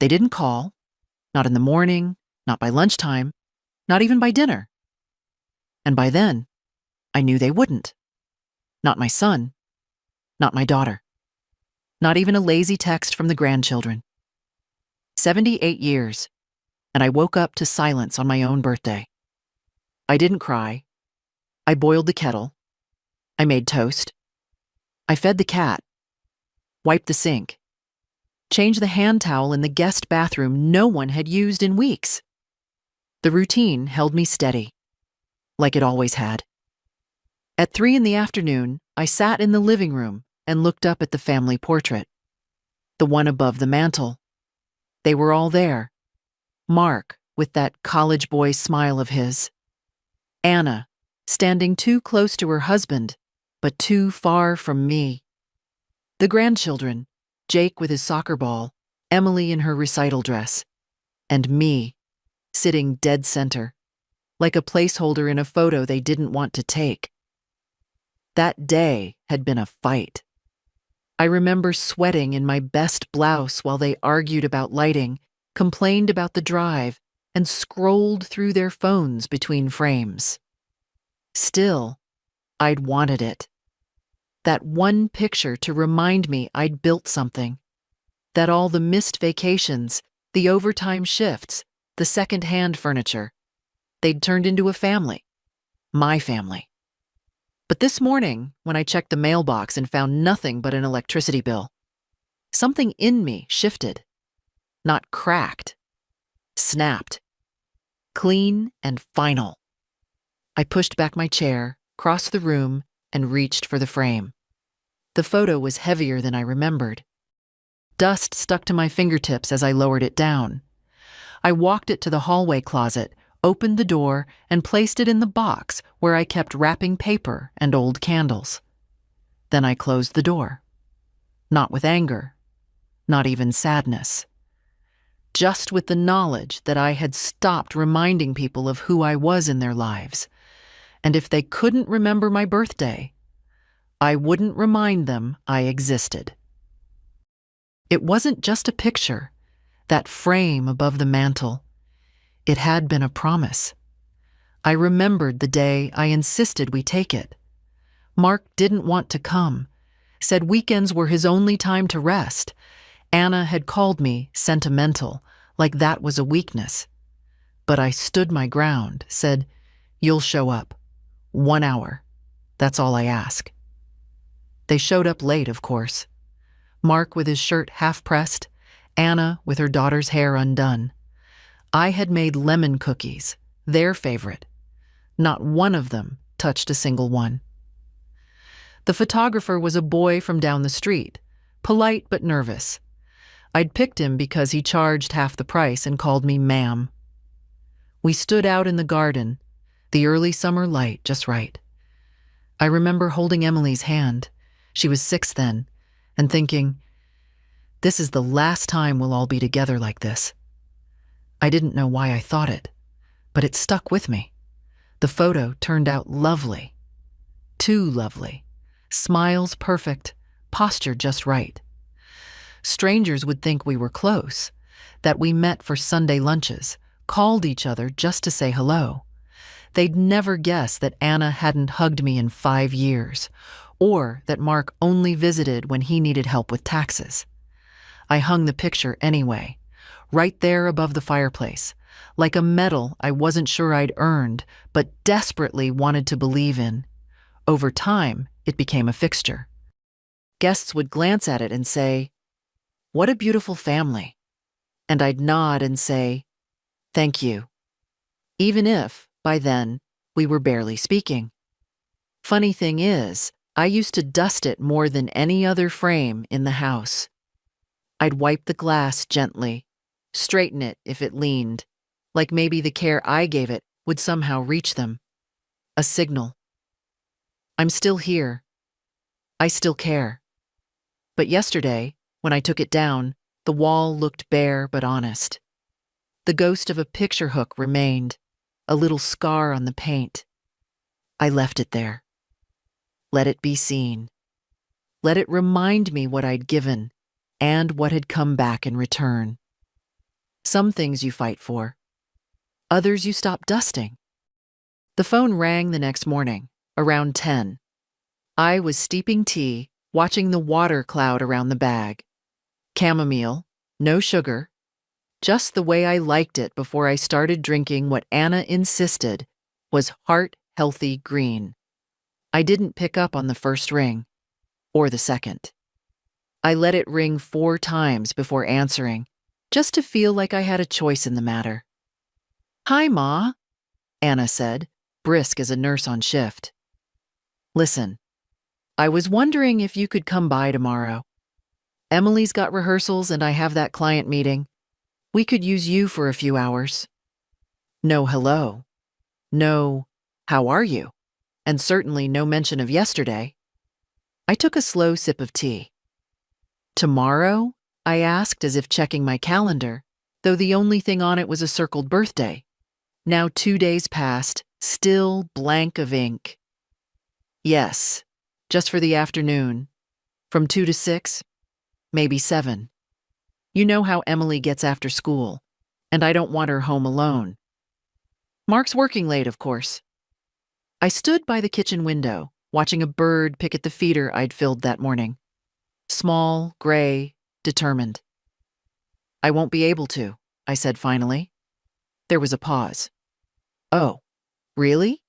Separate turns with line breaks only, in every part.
They didn't call, not in the morning, not by lunchtime, not even by dinner. And by then, I knew they wouldn't. Not my son, not my daughter, not even a lazy text from the grandchildren. 78 years, and I woke up to silence on my own birthday. I didn't cry. I boiled the kettle. I made toast. I fed the cat, wiped the sink, changed the hand towel in the guest bathroom no one had used in weeks. The routine held me steady, like it always had. At 3 in the afternoon, I sat in the living room and looked up at the family portrait, the one above the mantel. They were all there. Mark, with that college boy smile of his. Anna, standing too close to her husband, but too far from me. The grandchildren, Jake with his soccer ball, Emily in her recital dress, and me, sitting dead center, like a placeholder in a photo they didn't want to take. That day had been a fight. I remember sweating in my best blouse while they argued about lighting, complained about the drive, and scrolled through their phones between frames. Still, I'd wanted it. That one picture to remind me I'd built something. That all the missed vacations, the overtime shifts, the second-hand furniture, they'd turned into a family. My family. But this morning, when I checked the mailbox and found nothing but an electricity bill, something in me shifted. Not cracked. Snapped. Clean and final. I pushed back my chair, crossed the room, and reached for the frame. The photo was heavier than I remembered. Dust stuck to my fingertips as I lowered it down. I walked it to the hallway closet, opened the door, and placed it in the box where I kept wrapping paper and old candles. Then I closed the door. Not with anger, not even sadness. Just with the knowledge that I had stopped reminding people of who I was in their lives. And if they couldn't remember my birthday, I wouldn't remind them I existed. It wasn't just a picture, that frame above the mantel. It had been a promise. I remembered the day I insisted we take it. Mark didn't want to come, said weekends were his only time to rest. Anna had called me sentimental, like that was a weakness. But I stood my ground, said, "You'll show up. 1 hour. That's all I ask." They showed up late, of course. Mark with his shirt half-pressed, Anna with her daughter's hair undone. I had made lemon cookies, their favorite. Not one of them touched a single one. The photographer was a boy from down the street, polite but nervous. I'd picked him because he charged half the price and called me ma'am. We stood out in the garden, the early summer light just right. I remember holding Emily's hand, she was 6 then, and thinking, this is the last time we'll all be together like this. I didn't know why I thought it, but it stuck with me. The photo turned out lovely. Too lovely. Smiles perfect, posture just right. Strangers would think we were close, that we met for Sunday lunches, called each other just to say hello. They'd never guess that Anna hadn't hugged me in 5 years, or that Mark only visited when he needed help with taxes. I hung the picture anyway, right there above the fireplace, like a medal I wasn't sure I'd earned, but desperately wanted to believe in. Over time, it became a fixture. Guests would glance at it and say, "What a beautiful family." And I'd nod and say, "Thank you." Even if, by then, we were barely speaking. Funny thing is, I used to dust it more than any other frame in the house. I'd wipe the glass gently, straighten it if it leaned, like maybe the care I gave it would somehow reach them. A signal. I'm still here. I still care. But yesterday, when I took it down, the wall looked bare but honest. The ghost of a picture hook remained, a little scar on the paint. I left it there. Let it be seen. Let it remind me what I'd given and what had come back in return. Some things you fight for. Others you stop dusting. The phone rang the next morning, around 10. I was steeping tea, watching the water cloud around the bag. Chamomile, no sugar, just the way I liked it before I started drinking what Anna insisted was heart-healthy green. I didn't pick up on the first ring, or the second. I let it ring 4 times before answering, just to feel like I had a choice in the matter. "Hi, Ma," Anna said, brisk as a nurse on shift. "Listen, I was wondering if you could come by tomorrow. Emily's got rehearsals and I have that client meeting. We could use you for a few hours." No hello. No, "How are you?" And certainly no mention of yesterday. I took a slow sip of tea. "Tomorrow?" I asked, as if checking my calendar, though the only thing on it was a circled birthday. Now 2 days passed, still blank of ink. "Yes, just for the afternoon. From 2 to 6, maybe 7. You know how Emily gets after school, and I don't want her home alone. Mark's working late, of course." I stood by the kitchen window, watching a bird pick at the feeder I'd filled that morning. Small, gray, determined. "I won't be able to," I said finally. There was a pause. "Oh, really?"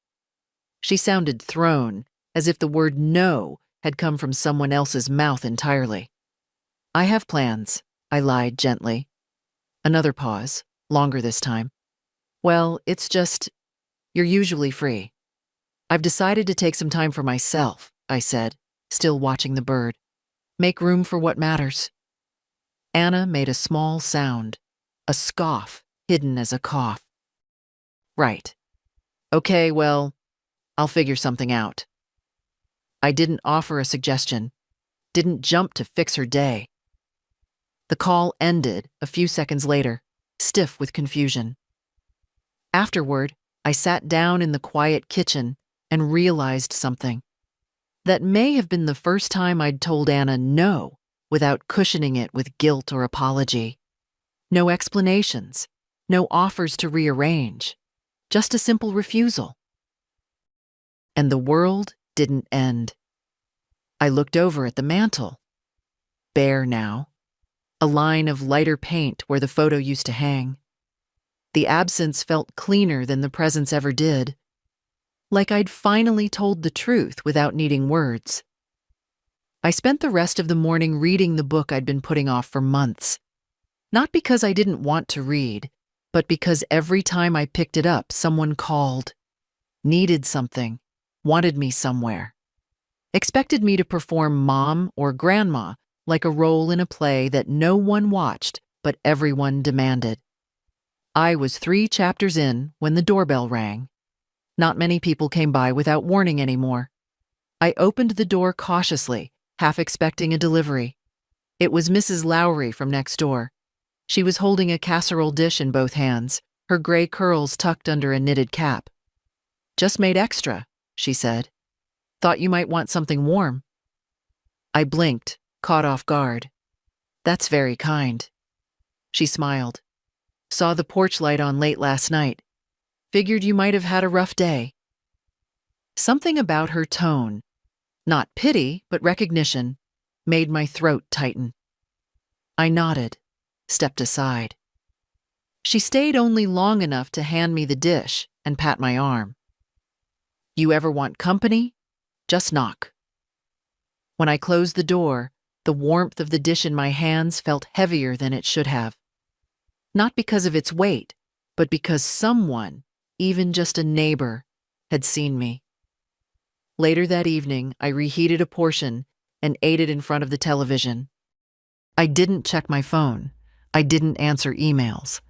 She sounded thrown, as if the word no had come from someone else's mouth entirely. "I have plans," I lied gently. Another pause, longer this time. "Well, it's just, you're usually free." "I've decided to take some time for myself," I said, still watching the bird. "Make room for what matters." Anna made a small sound, a scoff hidden as a cough. "Right. Okay, well, I'll figure something out." I didn't offer a suggestion, didn't jump to fix her day. The call ended a few seconds later, stiff with confusion. Afterward, I sat down in the quiet kitchen and realized something. That may have been the first time I'd told Anna no without cushioning it with guilt or apology. No explanations, no offers to rearrange, just a simple refusal. And the world didn't end. I looked over at the mantel. Bare now. A line of lighter paint where the photo used to hang. The absence felt cleaner than the presence ever did. Like I'd finally told the truth without needing words. I spent the rest of the morning reading the book I'd been putting off for months. Not because I didn't want to read, but because every time I picked it up, someone called, needed something, wanted me somewhere. Expected me to perform mom or grandma like a role in a play that no one watched but everyone demanded. I was 3 chapters in when the doorbell rang. Not many people came by without warning anymore. I opened the door cautiously, half expecting a delivery. It was Mrs. Lowry from next door. She was holding a casserole dish in both hands, her gray curls tucked under a knitted cap. "Just made extra," she said. "Thought you might want something warm." I blinked, caught off guard. "That's very kind." She smiled. "Saw the porch light on late last night. Figured you might have had a rough day." Something about her tone, not pity, but recognition, made my throat tighten. I nodded, stepped aside. She stayed only long enough to hand me the dish and pat my arm. "You ever want company? Just knock." When I closed the door, the warmth of the dish in my hands felt heavier than it should have. Not because of its weight, but because someone, even just a neighbor, had seen me. Later that evening, I reheated a portion and ate it in front of the television. I didn't check my phone. I didn't answer emails.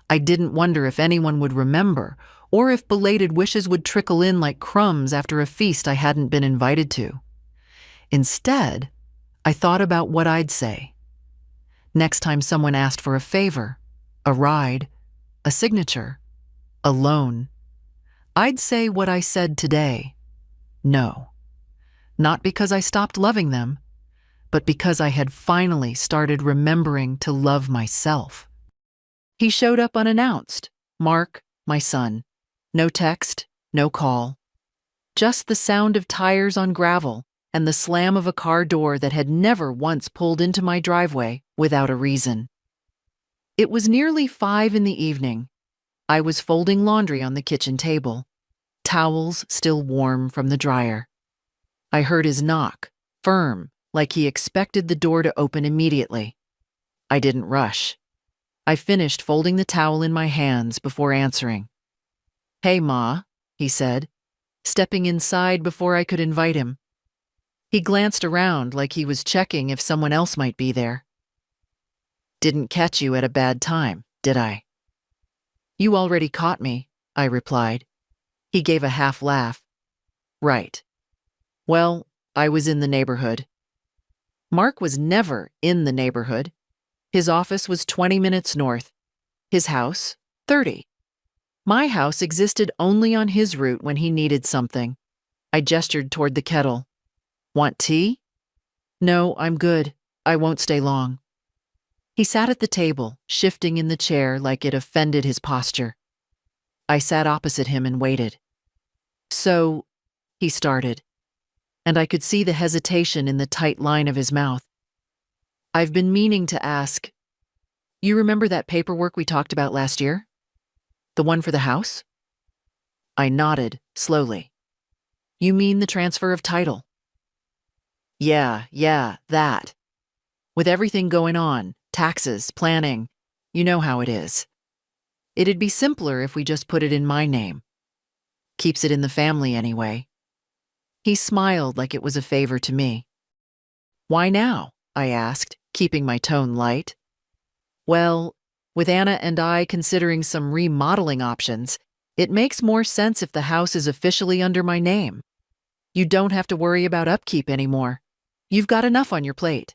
I didn't wonder if anyone would remember or if belated wishes would trickle in like crumbs after a feast I hadn't been invited to. Instead, I thought about what I'd say. Next time someone asked for a favor, a ride, a signature, a loan, I'd say what I said today. No. Not because I stopped loving them, but because I had finally started remembering to love myself. He showed up unannounced. Mark, my son. No text, no call. Just the sound of tires on gravel and the slam of a car door that had never once pulled into my driveway without a reason. It was nearly 5 in the evening. I was folding laundry on the kitchen table, towels still warm from the dryer. I heard his knock, firm, like he expected the door to open immediately. I didn't rush. I finished folding the towel in my hands before answering. "Hey, Ma," he said, stepping inside before I could invite him. He glanced around like he was checking if someone else might be there. "Didn't catch you at a bad time, did I?" "You already caught me," I replied. He gave a half laugh. "Right. Well, I was in the neighborhood." Mark was never in the neighborhood. His office was 20 minutes north. His house, 30. My house existed only on his route when he needed something. I gestured toward the kettle. "Want tea?" "No, I'm good. I won't stay long." He sat at the table, shifting in the chair like it offended his posture. I sat opposite him and waited. "So," he started, and I could see the hesitation in the tight line of his mouth. "I've been meaning to ask, you remember that paperwork we talked about last year? The one for the house?" I nodded, slowly. "You mean the transfer of title?" Yeah, that. With everything going on, taxes, planning, you know how it is. It'd be simpler if we just put it in my name. Keeps it in the family anyway." He smiled like it was a favor to me. "Why now?" I asked, keeping my tone light. "Well, with Anna and I considering some remodeling options, it makes more sense if the house is officially under my name. You don't have to worry about upkeep anymore. You've got enough on your plate."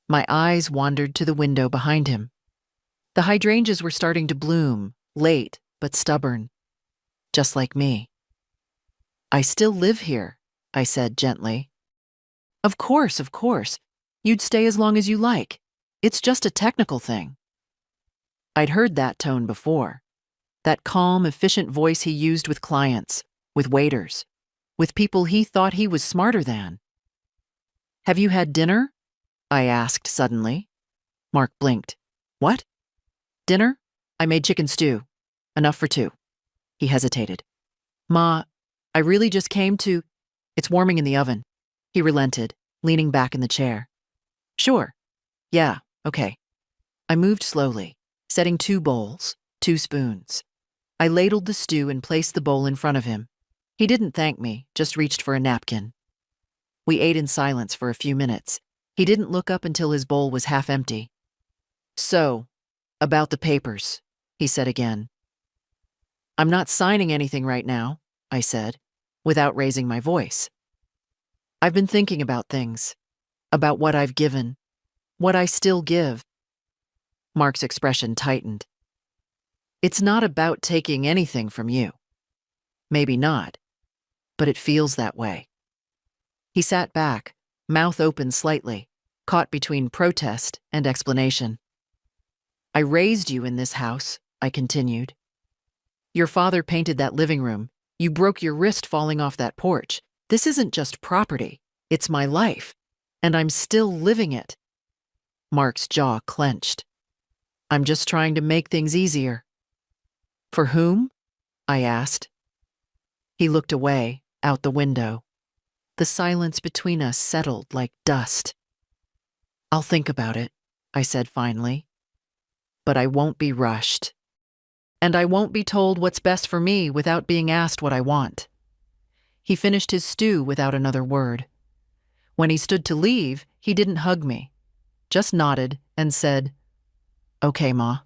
My eyes wandered to the window behind him. The hydrangeas were starting to bloom, late but stubborn, just like me. "I still live here," I said gently. Of course. You'd stay as long as you like. It's just a technical thing." I'd heard that tone before. That calm, efficient voice he used with clients, with waiters, with people he thought he was smarter than. "Have you had dinner?" I asked suddenly. Mark blinked. "What?" "Dinner? I made chicken stew. Enough for 2. He hesitated. "Ma, I really just came to—" "It's warming in the oven." He relented, leaning back in the chair. "Sure. Yeah, okay." I moved slowly, setting 2 bowls, 2 spoons. I ladled the stew and placed the bowl in front of him. He didn't thank me, just reached for a napkin. We ate in silence for a few minutes. He didn't look up until his bowl was half empty. "So, about the papers," he said again. "I'm not signing anything right now," I said, without raising my voice. "I've been thinking about things, about what I've given, what I still give." Mark's expression tightened. "It's not about taking anything from you. Maybe not, but it feels that way." He sat back, mouth open slightly, caught between protest and explanation. "I raised you in this house," I continued. "Your father painted that living room. You broke your wrist falling off that porch. This isn't just property. It's my life. And I'm still living it." Mark's jaw clenched. "I'm just trying to make things easier." "For whom?" I asked. He looked away, out the window. The silence between us settled like dust. "I'll think about it," I said finally. "But I won't be rushed. And I won't be told what's best for me without being asked what I want." He finished his stew without another word. When he stood to leave, he didn't hug me, just nodded and said, "Okay, Ma."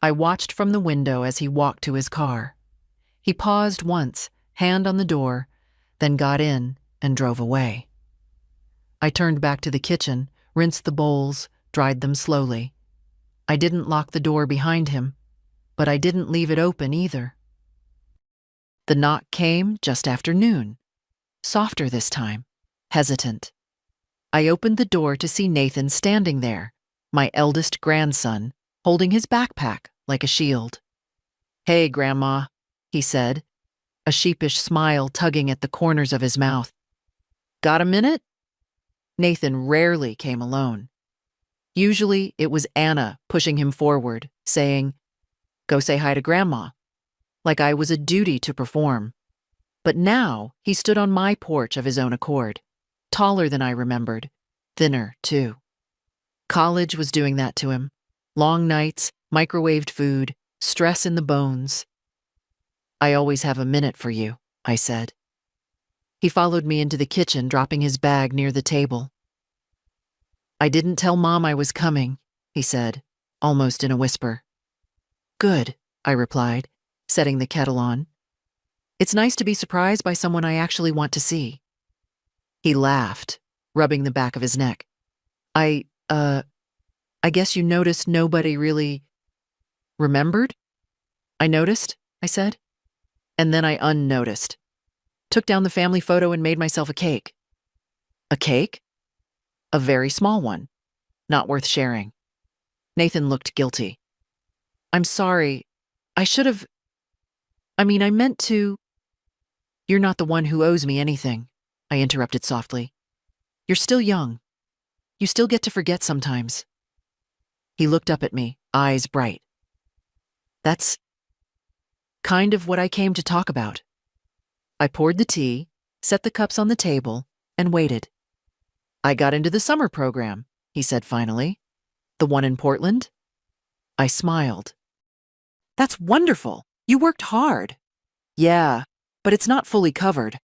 I watched from the window as he walked to his car. He paused once, hand on the door, then got in and drove away. I turned back to the kitchen, rinsed the bowls, dried them slowly. I didn't lock the door behind him, but I didn't leave it open either. The knock came just after noon, softer this time, hesitant. I opened the door to see Nathan standing there, my eldest grandson, holding his backpack like a shield. "Hey, Grandma," he said, a sheepish smile tugging at the corners of his mouth. "Got a minute?" Nathan rarely came alone. Usually it was Anna pushing him forward, saying, "Go say hi to Grandma," like I was a duty to perform. But now he stood on my porch of his own accord, taller than I remembered, thinner too. College was doing that to him. Long nights, microwaved food, stress in the bones. "I always have a minute for you," I said. He followed me into the kitchen, dropping his bag near the table. "I didn't tell Mom I was coming," he said, almost in a whisper. "Good," I replied, setting the kettle on. "It's nice to be surprised by someone I actually want to see." He laughed, rubbing the back of his neck. I guess you noticed nobody really remembered?" "I noticed," I said. And then I unnoticed. Took down the family photo and made myself a cake. "A cake?" "A very small one. Not worth sharing." Nathan looked guilty. "I'm sorry. I meant to—" "You're not the one who owes me anything," I interrupted softly. "You're still young. You still get to forget sometimes." He looked up at me, eyes bright. "That's kind of what I came to talk about." I poured the tea, set the cups on the table, and waited. "I got into the summer program," he said finally. "The one in Portland?" I smiled. "That's wonderful. You worked hard." "Yeah, but it's not fully covered.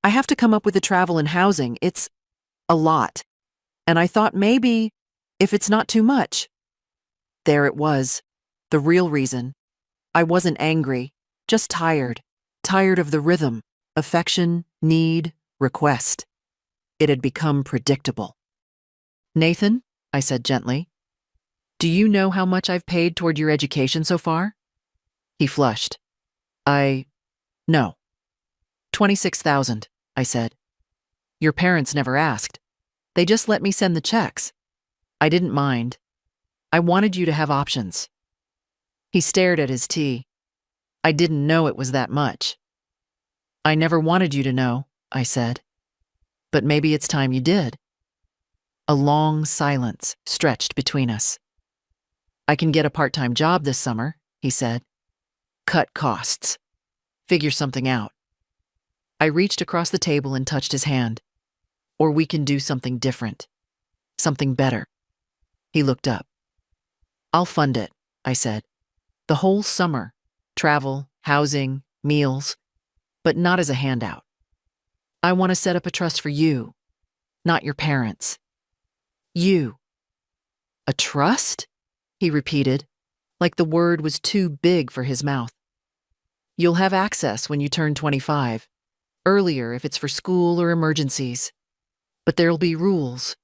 I have to come up with the travel and housing. It's a lot. And I thought maybe, if it's not too much." There it was, the real reason. I wasn't angry, just tired. Tired of the rhythm, affection, need, request. It had become predictable. "Nathan," I said gently, "do you know how much I've paid toward your education so far?" He flushed. No. 26,000, I said. "Your parents never asked. They just let me send the checks. I didn't mind. I wanted you to have options." He stared at his tea. "I didn't know it was that much." "I never wanted you to know," I said. "But maybe it's time you did." A long silence stretched between us. "I can get a part-time job this summer," he said. "Cut costs. Figure something out." I reached across the table and touched his hand. "Or we can do something different. Something better." He looked up. "I'll fund it," I said. "The whole summer. Travel, housing, meals. But not as a handout. I want to set up a trust for you, not your parents. You." "A trust?" he repeated, like the word was too big for his mouth. "You'll have access when you turn 25. Earlier if it's for school or emergencies. But there'll be rules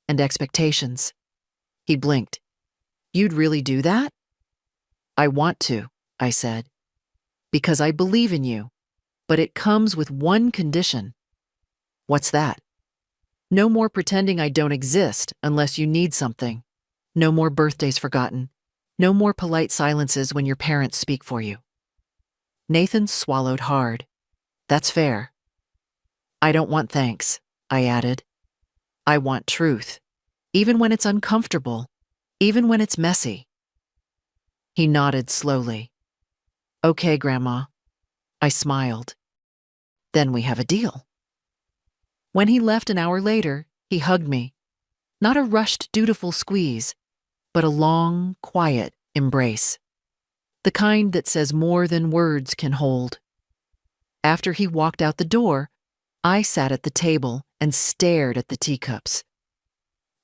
and expectations." He blinked. "You'd really do that?" "I want to," I said. "Because I believe in you. But it comes with one condition." "What's that?" "No more pretending I don't exist unless you need something. No more birthdays forgotten. No more polite silences when your parents speak for you." Nathan swallowed hard. "That's fair." "I don't want thanks," I added. "I want truth. Even when it's uncomfortable. Even when it's messy." He nodded slowly. "Okay, Grandma." I smiled. "Then we have a deal." When he left an hour later, he hugged me. Not a rushed, dutiful squeeze, but a long, quiet embrace. The kind that says more than words can hold. After he walked out the door, I sat at the table and stared at the teacups.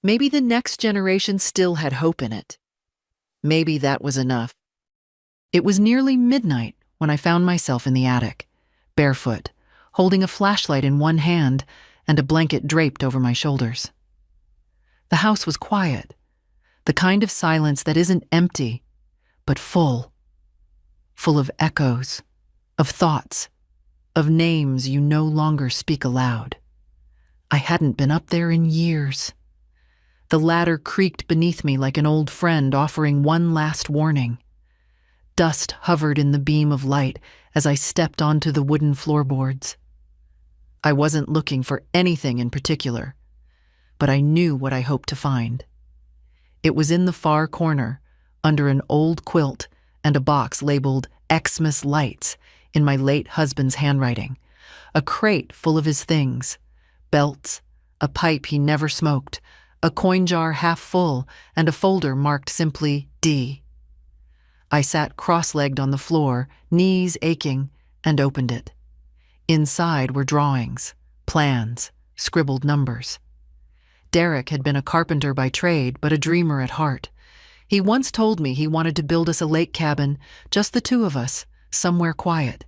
Maybe the next generation still had hope in it. Maybe that was enough. It was nearly midnight when I found myself in the attic, barefoot, holding a flashlight in one hand and a blanket draped over my shoulders. The house was quiet, the kind of silence that isn't empty, but full of echoes, of thoughts, of names you no longer speak aloud. I hadn't been up there in years. The ladder creaked beneath me like an old friend offering one last warning. Dust hovered in the beam of light as I stepped onto the wooden floorboards. I wasn't looking for anything in particular, but I knew what I hoped to find. It was in the far corner, under an old quilt and a box labeled Xmas Lights in my late husband's handwriting, a crate full of his things, belts, a pipe he never smoked, a coin jar half full, and a folder marked simply D. I sat cross-legged on the floor, knees aching, and opened it. Inside were drawings, plans, scribbled numbers. Derek had been a carpenter by trade, but a dreamer at heart. He once told me he wanted to build us a lake cabin, just the two of us, somewhere quiet.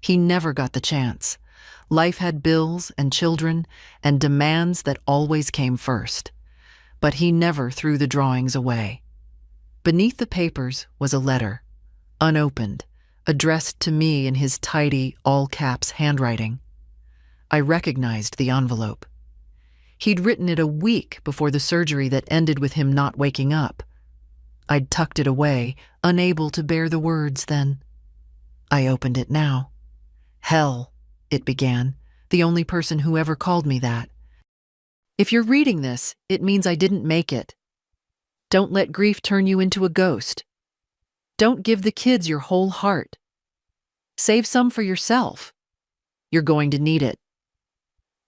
He never got the chance. Life had bills and children and demands that always came first. But he never threw the drawings away. Beneath the papers was a letter, unopened, addressed to me in his tidy, all-caps handwriting. I recognized the envelope. He'd written it a week before the surgery that ended with him not waking up. I'd tucked it away, unable to bear the words then. I opened it now. Hell, it began, the only person who ever called me that. If you're reading this, it means I didn't make it. Don't let grief turn you into a ghost. Don't give the kids your whole heart. Save some for yourself. You're going to need it.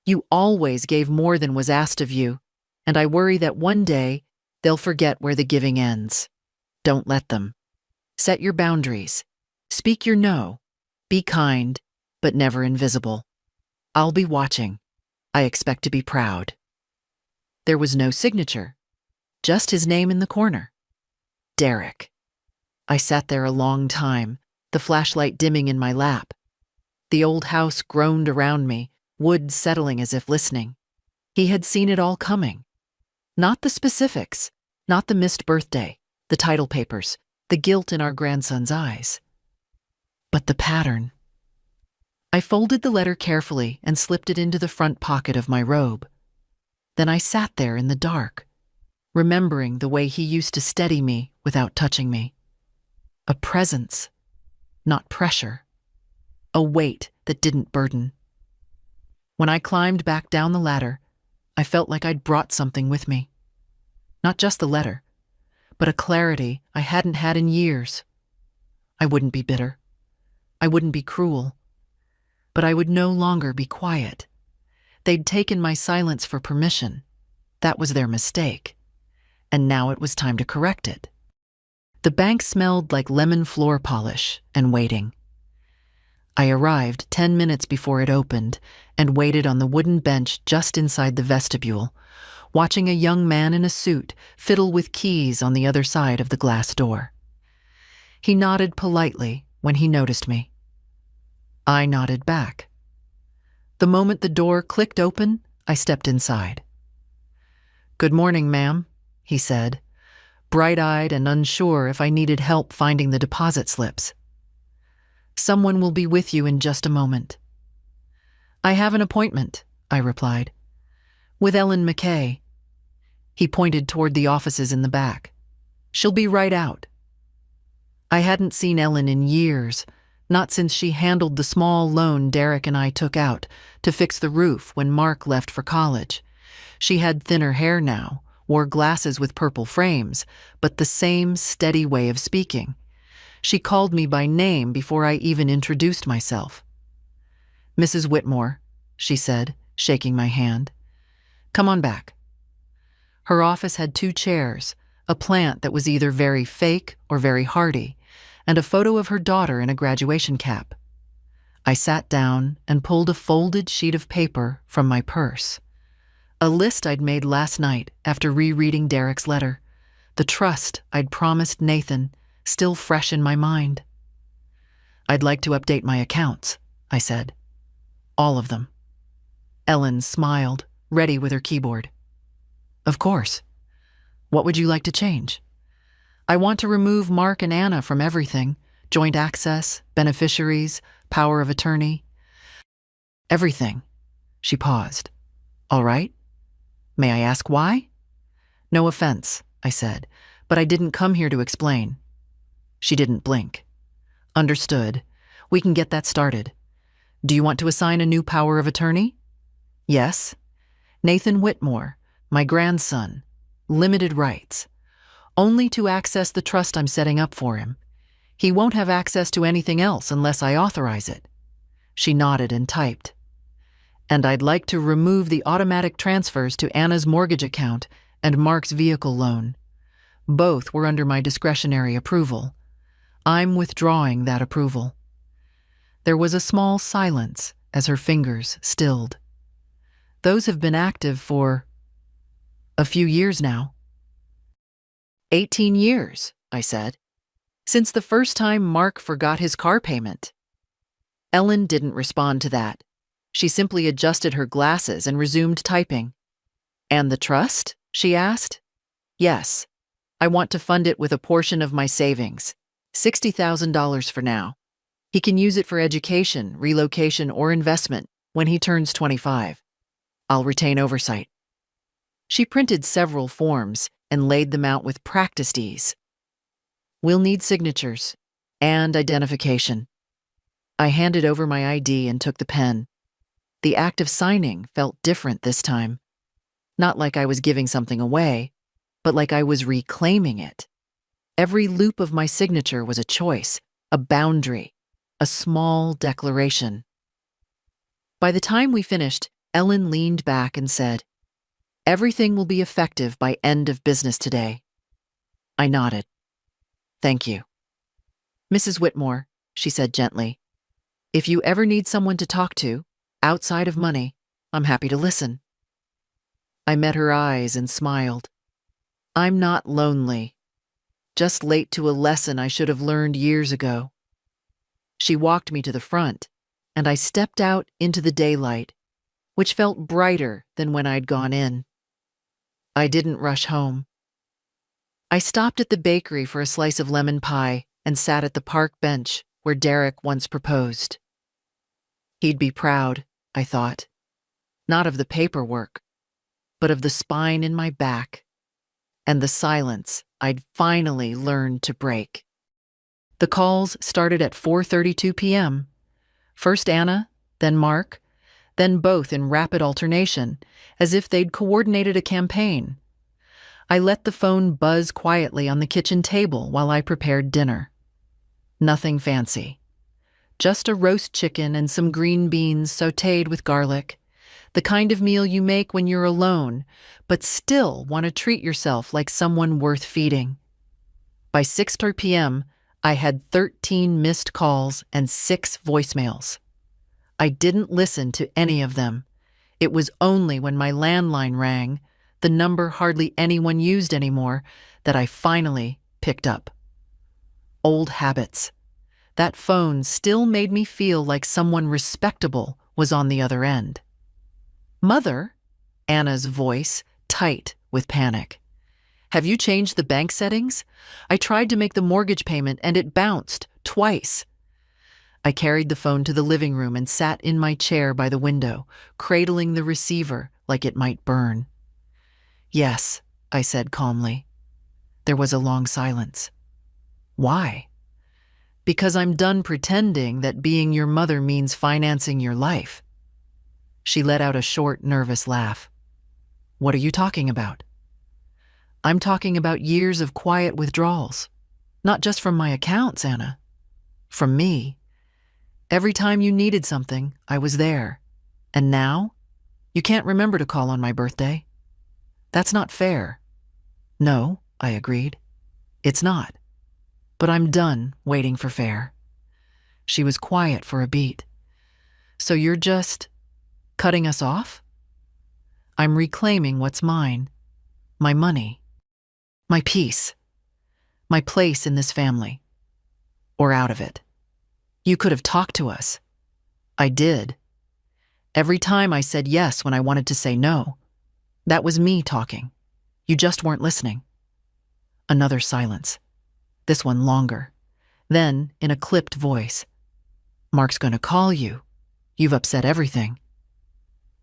You always gave more than was asked of you, and I worry that one day they'll forget where the giving ends. Don't let them. Set your boundaries. Speak your no. Be kind, but never invisible. I'll be watching. I expect to be proud. There was no signature, just his name in the corner. Derek. I sat there a long time, the flashlight dimming in my lap. The old house groaned around me, wood settling as if listening. He had seen it all coming. Not the specifics, not the missed birthday, the title papers, the guilt in our grandson's eyes. But the pattern. I folded the letter carefully and slipped it into the front pocket of my robe. Then I sat there in the dark, remembering the way he used to steady me without touching me. A presence, not pressure. A weight that didn't burden. When I climbed back down the ladder, I felt like I'd brought something with me. Not just the letter, but a clarity I hadn't had in years. I wouldn't be bitter. I wouldn't be cruel. But I would no longer be quiet. They'd taken my silence for permission. That was their mistake. And now it was time to correct it. The bank smelled like lemon floor polish and waiting. I arrived 10 minutes before it opened and waited on the wooden bench just inside the vestibule, watching a young man in a suit fiddle with keys on the other side of the glass door. He nodded politely when he noticed me. I nodded back. The moment the door clicked open, I stepped inside. "Good morning, ma'am," he said, bright-eyed and unsure if I needed help finding the deposit slips. "Someone will be with you in just a moment." "I have an appointment," I replied. "With Ellen McKay." He pointed toward the offices in the back. "She'll be right out." I hadn't seen Ellen in years, not since she handled the small loan Derek and I took out to fix the roof when Mark left for college. She had thinner hair now, wore glasses with purple frames, but the same steady way of speaking. She called me by name before I even introduced myself. "Mrs. Whitmore," she said, shaking my hand. "Come on back." Her office had 2 chairs, a plant that was either very fake or very hardy, and a photo of her daughter in a graduation cap. I sat down and pulled a folded sheet of paper from my purse. A list I'd made last night after rereading Derek's letter. The trust I'd promised Nathan, still fresh in my mind. "I'd like to update my accounts," I said. "All of them." Ellen smiled, ready with her keyboard. "Of course. What would you like to change?" "I want to remove Mark and Anna from everything. Joint access, beneficiaries, power of attorney." "Everything." She paused. "All right. May I ask why?" No offense, I said, but I didn't come here to explain. She didn't blink. Understood. We can get that started. Do you want to assign a new power of attorney? Yes. Nathan Whitmore, my grandson. Limited rights. Only to access the trust I'm setting up for him. He won't have access to anything else unless I authorize it. She nodded and typed. And I'd like to remove the automatic transfers to Anna's mortgage account and Mark's vehicle loan. Both were under my discretionary approval. I'm withdrawing that approval. There was a small silence as her fingers stilled. Those have been active for a few years now. 18 years, I said. Since the first time Mark forgot his car payment. Ellen didn't respond to that. She simply adjusted her glasses and resumed typing. And the trust? She asked. Yes. I want to fund it with a portion of my savings. $60,000 for now. He can use it for education, relocation, or investment when he turns 25. I'll retain oversight. She printed several forms and laid them out with practiced ease. We'll need signatures and identification. I handed over my ID and took the pen. The act of signing felt different this time. Not like I was giving something away, but like I was reclaiming it. Every loop of my signature was a choice, a boundary, a small declaration. By the time we finished, Ellen leaned back and said, "Everything will be effective by end of business today." I nodded. "Thank you." "Mrs. Whitmore," she said gently, "if you ever need someone to talk to, outside of money, I'm happy to listen." I met her eyes and smiled. I'm not lonely. Just late to a lesson I should have learned years ago. She walked me to the front, and I stepped out into the daylight, which felt brighter than when I'd gone in. I didn't rush home. I stopped at the bakery for a slice of lemon pie and sat at the park bench where Derek once proposed. He'd be proud, I thought, not of the paperwork, but of the spine in my back and the silence I'd finally learned to break. The calls started at 4:32 p.m. First Anna, then Mark, then both in rapid alternation, as if they'd coordinated a campaign. I let the phone buzz quietly on the kitchen table while I prepared dinner. Nothing fancy. Just a roast chicken and some green beans sautéed with garlic, the kind of meal you make when you're alone, but still want to treat yourself like someone worth feeding. By 6:30 p.m., I had 13 missed calls and 6 voicemails. I didn't listen to any of them. It was only when my landline rang, the number hardly anyone used anymore, that I finally picked up. Old habits. That phone still made me feel like someone respectable was on the other end. "Mother," Anna's voice, tight with panic. "Have you changed the bank settings? I tried to make the mortgage payment and it bounced twice." I carried the phone to the living room and sat in my chair by the window, cradling the receiver like it might burn. "Yes," I said calmly. There was a long silence. "Why?" "Because I'm done pretending that being your mother means financing your life." She let out a short, nervous laugh. "What are you talking about?" "I'm talking about years of quiet withdrawals. Not just from my accounts, Anna. From me. Every time you needed something, I was there. And now, you can't remember to call on my birthday. That's not fair." "No," I agreed. "It's not. But I'm done waiting for fair." She was quiet for a beat. "So you're just cutting us off?" "I'm reclaiming what's mine. My money. My peace. My place in this family. Or out of it. You could have talked to us. I did. Every time I said yes when I wanted to say no. That was me talking. You just weren't listening." Another silence. This one longer. Then, in a clipped voice, "Mark's gonna call you. You've upset everything."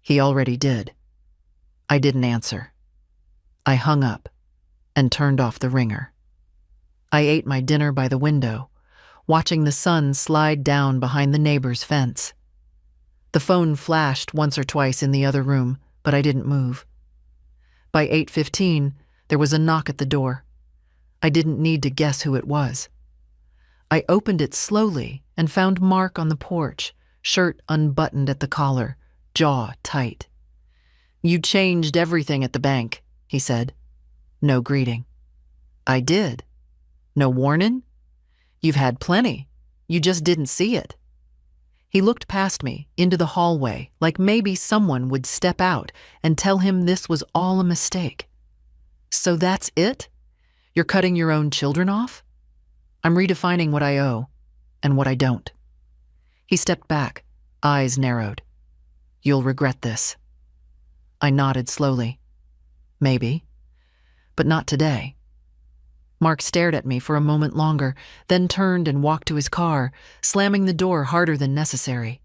"He already did." I didn't answer. I hung up, and turned off the ringer. I ate my dinner by the window, watching the sun slide down behind the neighbor's fence. The phone flashed once or twice in the other room, but I didn't move. By 8:15, there was a knock at the door. I didn't need to guess who it was. I opened it slowly and found Mark on the porch, shirt unbuttoned at the collar, jaw tight. "You changed everything at the bank," he said. No greeting. "I did. No warning? You've had plenty. You just didn't see it." He looked past me, into the hallway, like maybe someone would step out and tell him this was all a mistake. "So that's it? You're cutting your own children off?" "I'm redefining what I owe and what I don't." He stepped back, eyes narrowed. "You'll regret this." I nodded slowly. "Maybe, but not today." Mark stared at me for a moment longer, then turned and walked to his car, slamming the door harder than necessary.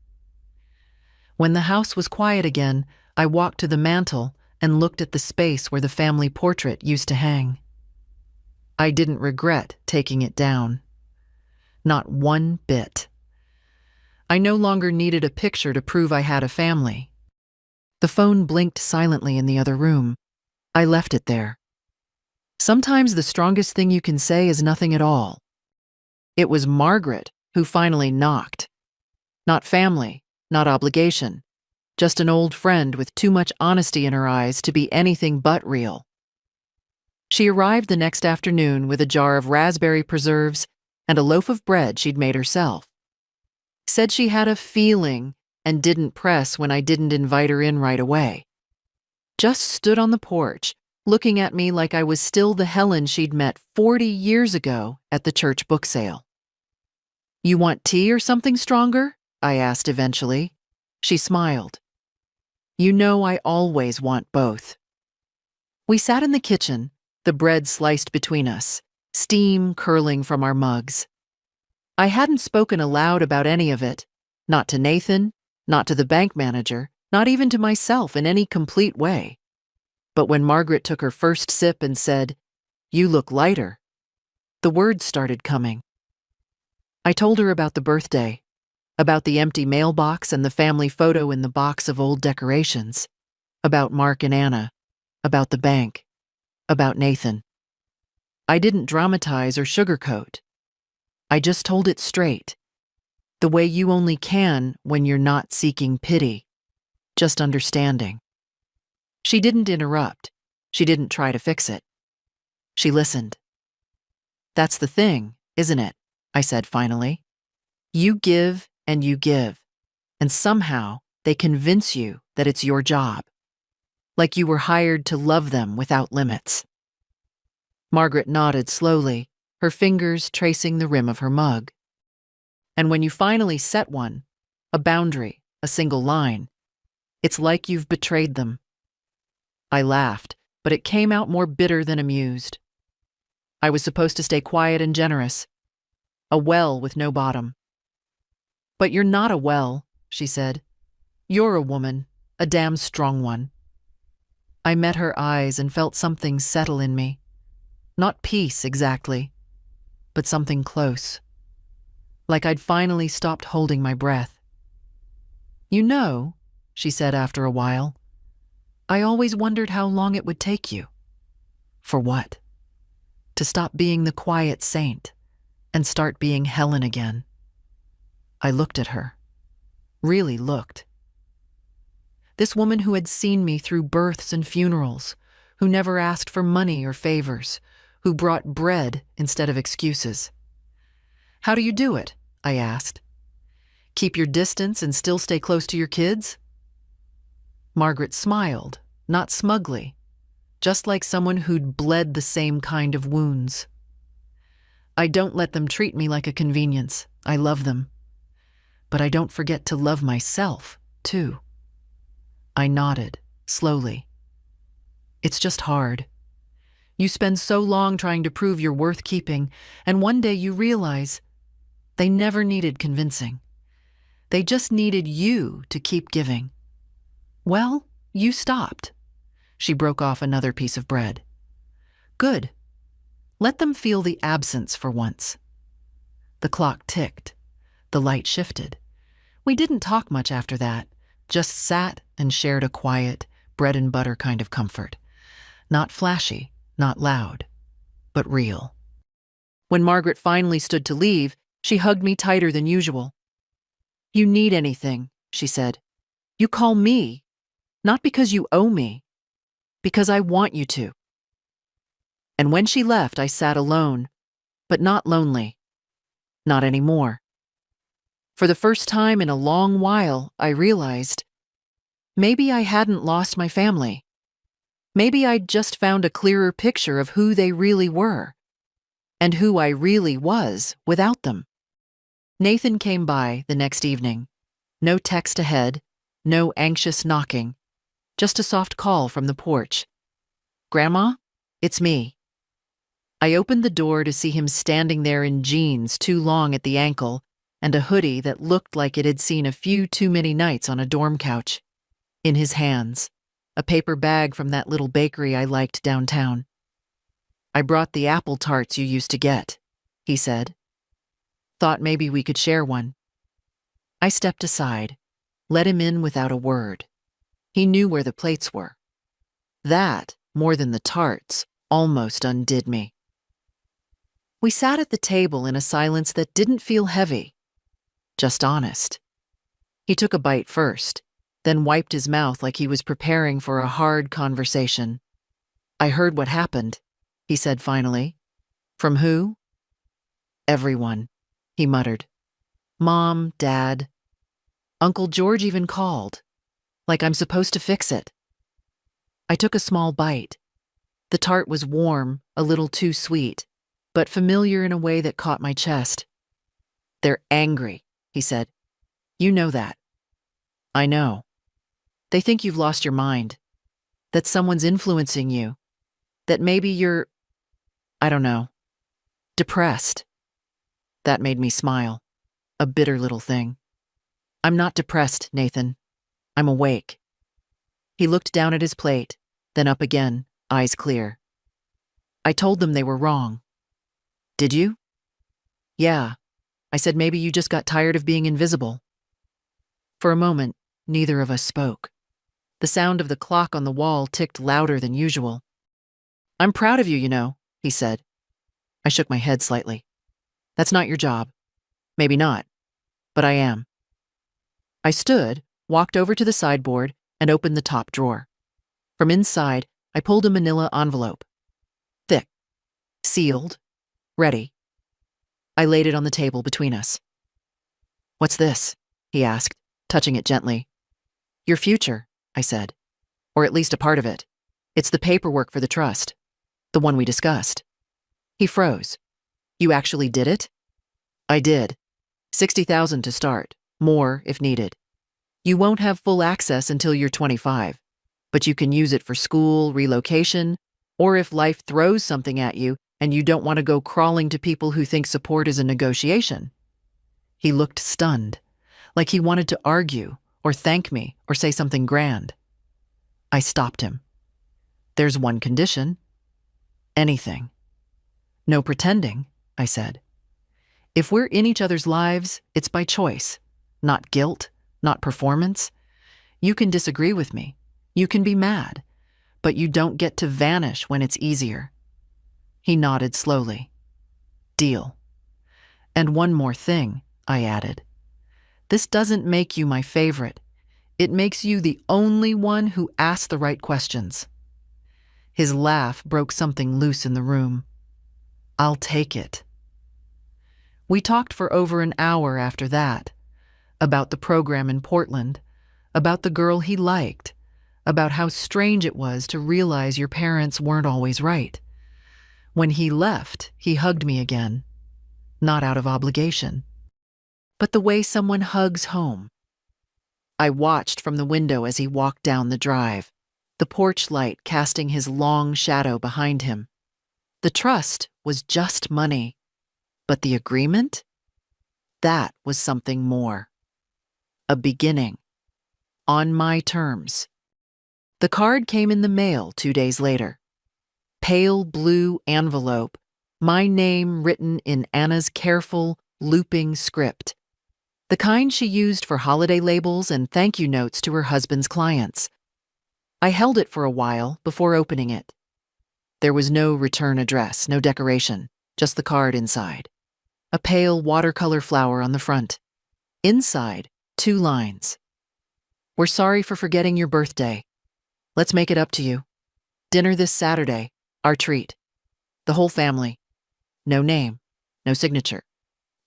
When the house was quiet again, I walked to the mantel and looked at the space where the family portrait used to hang. I didn't regret taking it down. Not one bit. I no longer needed a picture to prove I had a family. The phone blinked silently in the other room. I left it there. Sometimes the strongest thing you can say is nothing at all. It was Margaret who finally knocked. Not family, not obligation, just an old friend with too much honesty in her eyes to be anything but real. She arrived the next afternoon with a jar of raspberry preserves and a loaf of bread she'd made herself. Said she had a feeling and didn't press when I didn't invite her in right away. Just stood on the porch, looking at me like I was still the Helen she'd met 40 years ago at the church book sale. "You want tea or something stronger?" I asked eventually. She smiled. "You know I always want both." We sat in the kitchen, the bread sliced between us, steam curling from our mugs. I hadn't spoken aloud about any of it, not to Nathan, not to the bank manager, not even to myself in any complete way. But when Margaret took her first sip and said, "You look lighter," the words started coming. I told her about the birthday, about the empty mailbox and the family photo in the box of old decorations, about Mark and Anna, about the bank, about Nathan. I didn't dramatize or sugarcoat. I just told it straight, the way you only can when you're not seeking pity, just understanding. She didn't interrupt. She didn't try to fix it. She listened. "That's the thing, isn't it?" I said finally. "You give, and somehow they convince you that it's your job, like you were hired to love them without limits." Margaret nodded slowly, her fingers tracing the rim of her mug. "And when you finally set one, a boundary, a single line, it's like you've betrayed them." I laughed, but it came out more bitter than amused. I was supposed to stay quiet and generous, a well with no bottom. "But you're not a well," she said. "You're a woman, a damn strong one." I met her eyes and felt something settle in me. Not peace exactly, but something close. Like I'd finally stopped holding my breath. "You know," she said after a while, "I always wondered how long it would take you." "For what?" "To stop being the quiet saint and start being Helen again." I looked at her. Really looked. This woman who had seen me through births and funerals, who never asked for money or favors, who brought bread instead of excuses. "How do you do it?" I asked. "Keep your distance and still stay close to your kids?" Margaret smiled, not smugly, just like someone who'd bled the same kind of wounds. "I don't let them treat me like a convenience. I love them. But I don't forget to love myself, too." I nodded, slowly. "It's just hard. You spend so long trying to prove you're worth keeping, and one day you realize they never needed convincing. They just needed you to keep giving. Well, you stopped." She broke off another piece of bread. "Good, Let them feel the absence for once. The clock ticked. The light shifted. We didn't talk much after that, just sat and shared a quiet, bread and butter kind of comfort. Not flashy, not loud, but real. When Margaret finally stood to leave, she hugged me tighter than usual. "You need anything," she said. "You call me, not because you owe me, because I want you to." And when she left, I sat alone, but not lonely. Not anymore. For the first time in a long while, I realized maybe I hadn't lost my family. Maybe I'd just found a clearer picture of who they really were, and who I really was without them. Nathan came by the next evening. No text ahead, no anxious knocking, just a soft call from the porch. "Grandma, it's me." I opened the door to see him standing there in jeans too long at the ankle and a hoodie that looked like it had seen a few too many nights on a dorm couch. In his hands, a paper bag from that little bakery I liked downtown. "I brought the apple tarts you used to get," he said. "Thought maybe we could share one." I stepped aside, let him in without a word. He knew where the plates were. That, more than the tarts, almost undid me. We sat at the table in a silence that didn't feel heavy, just honest. He took a bite first, then wiped his mouth like he was preparing for a hard conversation. "I heard what happened," he said finally. "From who?" "Everyone," he muttered. "Mom, Dad. Uncle George even called, like I'm supposed to fix it." I took a small bite. The tart was warm, a little too sweet, but familiar in a way that caught my chest. "They're angry," he said. "You know that." "I know. They think you've lost your mind, that someone's influencing you, that maybe you're, I don't know, depressed." That made me smile, a bitter little thing. "I'm not depressed, Nathan. I'm awake." He looked down at his plate, then up again, eyes clear. "I told them they were wrong." "Did you?" "Yeah. I said maybe you just got tired of being invisible." For a moment, neither of us spoke. The sound of the clock on the wall ticked louder than usual. "I'm proud of you, you know," he said. I shook my head slightly. "That's not your job." "Maybe not, but I am." I stood, walked over to the sideboard, and opened the top drawer. From inside, I pulled a manila envelope. Thick, sealed, ready. I laid it on the table between us. "What's this?" he asked, touching it gently. "Your future," I said. "Or at least a part of it. It's the paperwork for the trust. The one we discussed." He froze. "You actually did it?" "I did. 60,000 to start. More if needed. You won't have full access until you're 25, but you can use it for school, relocation, or if life throws something at you and you don't want to go crawling to people who think support is a negotiation." He looked stunned, like he wanted to argue or thank me or say something grand. I stopped him. "There's one condition." "Anything." "No pretending," I said. "If we're in each other's lives, it's by choice, not guilt, not performance. You can disagree with me. You can be mad, but you don't get to vanish when it's easier." He nodded slowly. "Deal." "And one more thing," I added. "This doesn't make you my favorite. It makes you the only one who asks the right questions." His laugh broke something loose in the room. "I'll take it." We talked for over an hour after that, about the program in Portland, about the girl he liked, about how strange it was to realize your parents weren't always right. When he left, he hugged me again, not out of obligation, but the way someone hugs home. I watched from the window as he walked down the drive, the porch light casting his long shadow behind him. The trust was just money, but the agreement? That was something more. A beginning. On my terms. The card came in the mail 2 days later. Pale blue envelope, My name written in Anna's careful, looping script. The kind she used for holiday labels and thank you notes to her husband's clients. I held it for a while before opening it. There was no return address, no decoration, just the card inside. A pale watercolor flower on the front. Inside, 2 lines. We're sorry for forgetting your birthday. Let's make it up to you. Dinner this Saturday, our treat. The whole family. No name, no signature.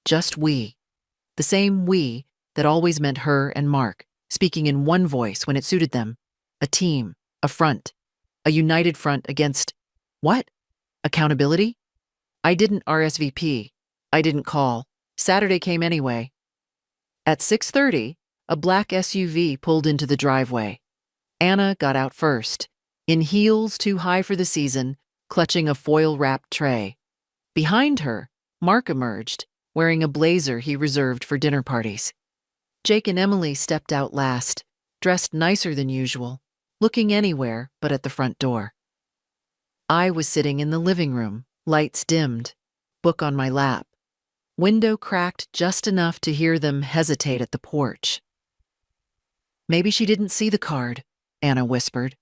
Just we. The same we that always meant her and Mark, speaking in one voice when it suited them. A team, a front, a united front against what? Accountability? I didn't RSVP. I didn't call. Saturday came anyway. At 6:30, a black SUV pulled into the driveway. Anna got out first, in heels too high for the season, clutching a foil-wrapped tray. Behind her, Mark emerged, wearing a blazer he reserved for dinner parties. Jake and Emily stepped out last, dressed nicer than usual, looking anywhere but at the front door. I was sitting in the living room, lights dimmed, book on my lap, window cracked just enough to hear them hesitate at the porch. Maybe she didn't see the card, Anna whispered.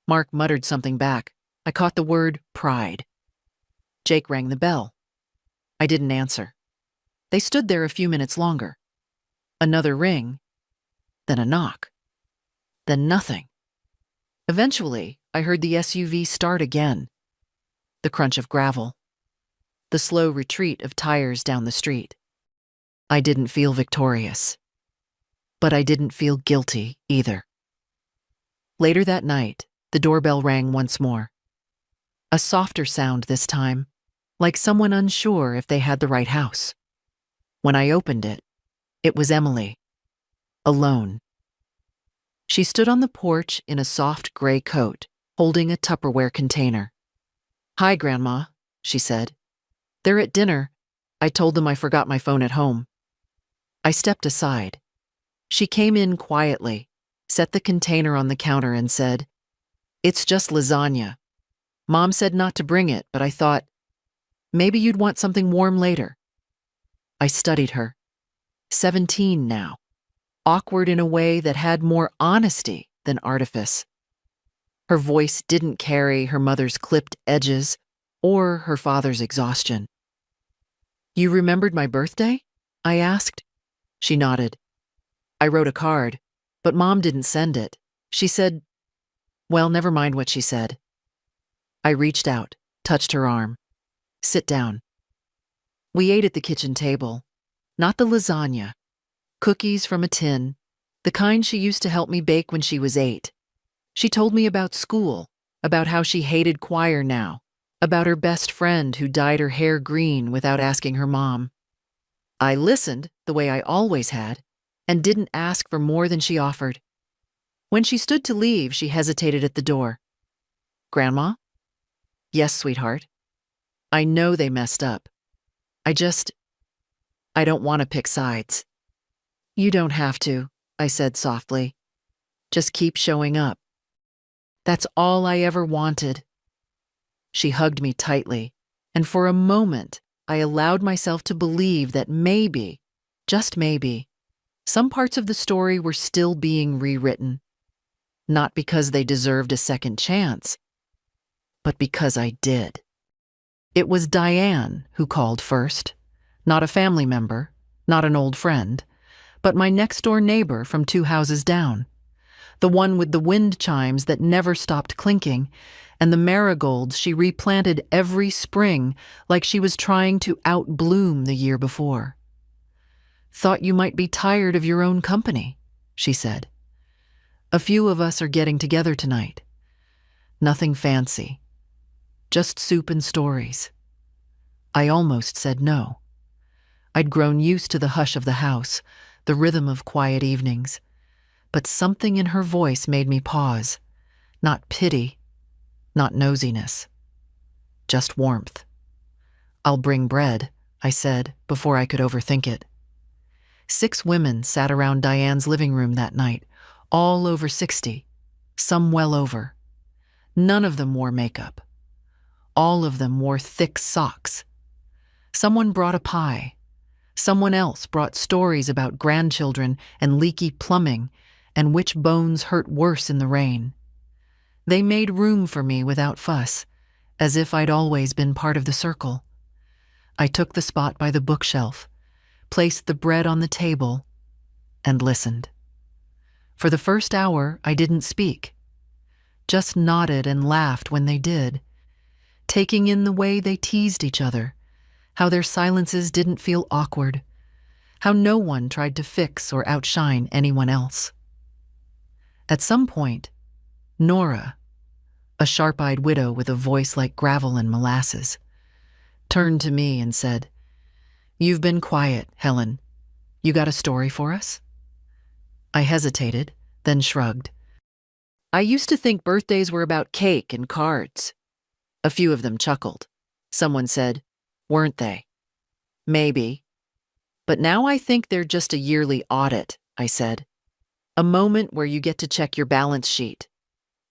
Mark muttered something back. I caught the word pride. Jake rang the bell. I didn't answer. They stood there a few minutes longer. Another ring, then a knock, then nothing. Eventually, I heard the SUV start again. The crunch of gravel. The slow retreat of tires down the street. I didn't feel victorious. But I didn't feel guilty either. Later that night, the doorbell rang once more. A softer sound this time, like someone unsure if they had the right house. When I opened it, it was Emily, alone. She stood on the porch in a soft gray coat, holding a Tupperware container. Hi, Grandma, she said. They're at dinner. I told them I forgot my phone at home. I stepped aside. She came in quietly, set the container on the counter and said, It's just lasagna. Mom said not to bring it, but I thought, maybe you'd want something warm later. I studied her. 17 now. Awkward in a way that had more honesty than artifice. Her voice didn't carry her mother's clipped edges or her father's exhaustion. You remembered my birthday? I asked. She nodded. I wrote a card, but Mom didn't send it. She said, well, never mind what she said. I reached out, touched her arm. Sit down. We ate at the kitchen table. Not the lasagna. Cookies from a tin, the kind she used to help me bake when she was 8. She told me about school, about how she hated choir now, about her best friend who dyed her hair green without asking her mom. I listened, the way I always had, and didn't ask for more than she offered. When she stood to leave, she hesitated at the door. Grandma? Yes, sweetheart. I know they messed up. I don't want to pick sides. You don't have to, I said softly. Just keep showing up. That's all I ever wanted. She hugged me tightly, and for a moment, I allowed myself to believe that maybe, just maybe, some parts of the story were still being rewritten. Not because they deserved a second chance, but because I did. It was Diane who called first, not a family member, not an old friend, but my next-door neighbor from 2 houses down, the one with the wind chimes that never stopped clinking, and the marigolds she replanted every spring like she was trying to outbloom the year before. Thought you might be tired of your own company, she said. A few of us are getting together tonight. Nothing fancy. Just soup and stories. I almost said no. I'd grown used to the hush of the house, the rhythm of quiet evenings. But something in her voice made me pause. Not pity, not nosiness. Just warmth. I'll bring bread, I said before I could overthink it. 6 women sat around Diane's living room that night, all over 60, some well over. None of them wore makeup. All of them wore thick socks. Someone brought a pie. Someone else brought stories about grandchildren and leaky plumbing and which bones hurt worse in the rain. They made room for me without fuss, as if I'd always been part of the circle. I took the spot by the bookshelf, placed the bread on the table, and listened. For the first hour, I didn't speak, just nodded and laughed when they did, taking in the way they teased each other, how their silences didn't feel awkward, how no one tried to fix or outshine anyone else. At some point, Nora, a sharp-eyed widow with a voice like gravel and molasses, turned to me and said, "You've been quiet, Helen. You got a story for us?" I hesitated, then shrugged. "I used to think birthdays were about cake and cards." A few of them chuckled. Someone said, "Weren't they?" "Maybe. But now I think they're just a yearly audit," I said. "A moment where you get to check your balance sheet.